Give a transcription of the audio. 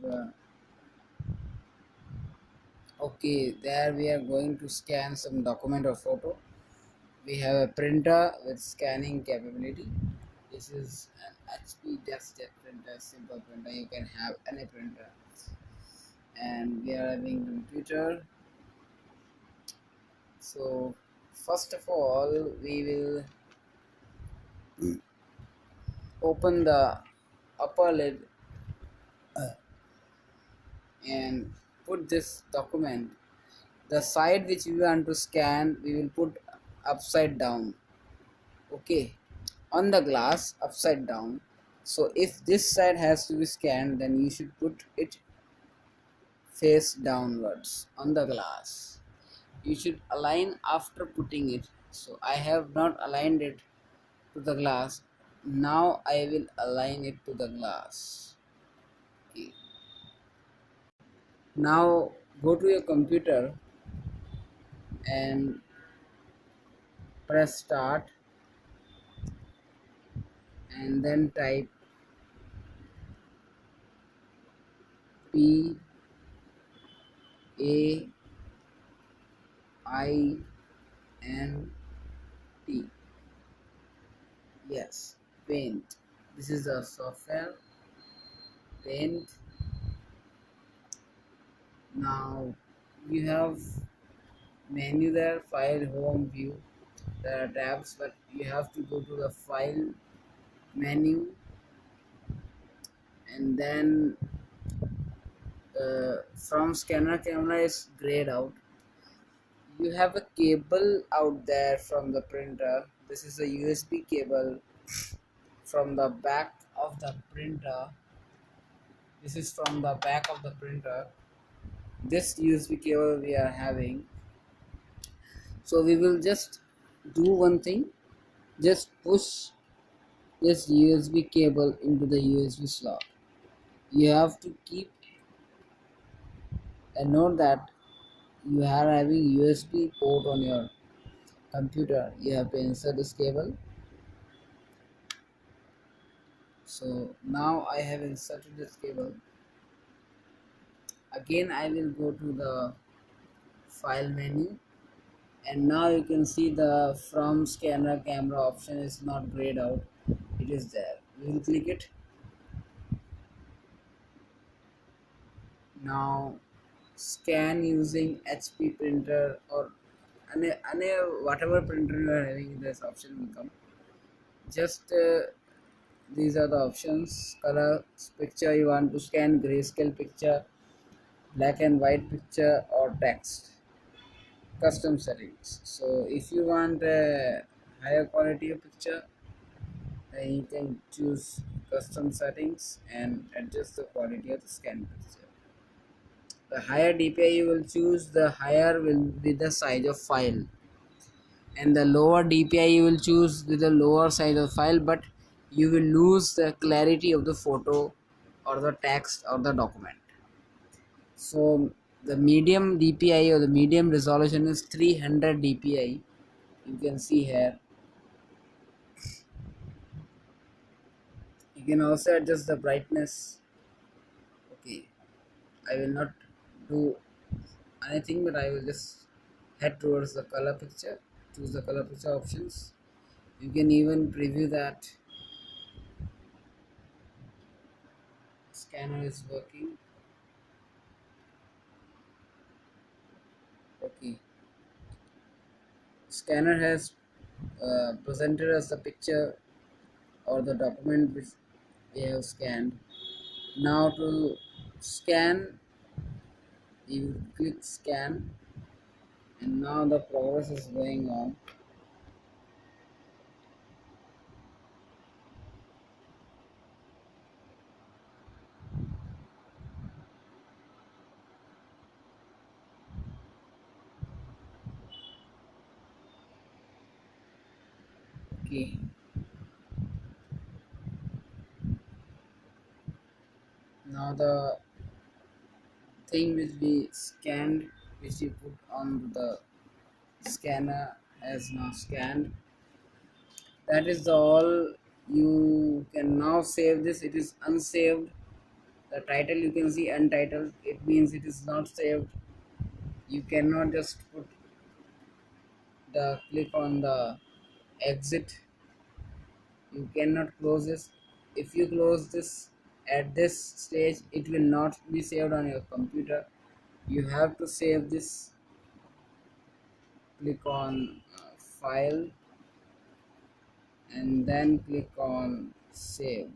have okay, there we are going to scan some document or photo. We have a printer with scanning capability. This is an HP DeskJet printer, simple printer. You can have any printer. And we are having computer. So first of all, we will open the upper lid and put this document. The side which we want to scan, we will put upside down. Okay, on the glass upside down. So if this side has to be scanned, then you should put it face downwards on the glass. You should align after putting it. So I have not aligned it to the glass. Now I will align it to the glass. Okay. Now go to your computer and press start and then type P A I N T. Yes, paint. This is the software paint. Now you have menu there, file, home, view. There are tabs, but you have to go to the file menu and then from scanner camera is grayed out. You have a cable out there from the printer. This is a USB cable from the back of the printer. This is from the back of the printer. This USB cable we are having. So we will just do one thing. Just push this USB cable into the USB slot. You have to keep a note that you are having USB port on your computer. You have to insert this cable. So now I have inserted this cable. Again I will go to the file menu and now you can see the from scanner camera option is not grayed out. It is there. We will click it. Now scan using HP printer or any whatever printer you are having, this option will come. Just these are the options. Color picture you want to scan, grayscale picture, black and white picture, or text. Custom settings. So if you want a higher quality of picture, then you can choose custom settings and adjust the quality of the scan picture. The higher DPI you will choose, the higher will be the size of file, and the lower DPI you will choose with the lower size of file, but you will lose the clarity of the photo or the text or the document. So the medium DPI or the medium resolution is 300 DPI. You can see here. You can also adjust the brightness. Okay, I will not do anything, but I will just head towards the color picture. Choose the color picture options. You can even preview that scanner is working. Okay, scanner has presented us the picture or the document which we have scanned. Now to scan, you click scan, and now the progress is going on. Okay, now the thing which we scanned, which we put on the scanner, has now scanned. That is all. You can now save this. It is unsaved. the title you can see untitled, it means it is not saved. You cannot just put the click on the exit. You cannot close this. If you close this at this stage, it will not be saved on your computer. You have to save this. Click on file and then click on save.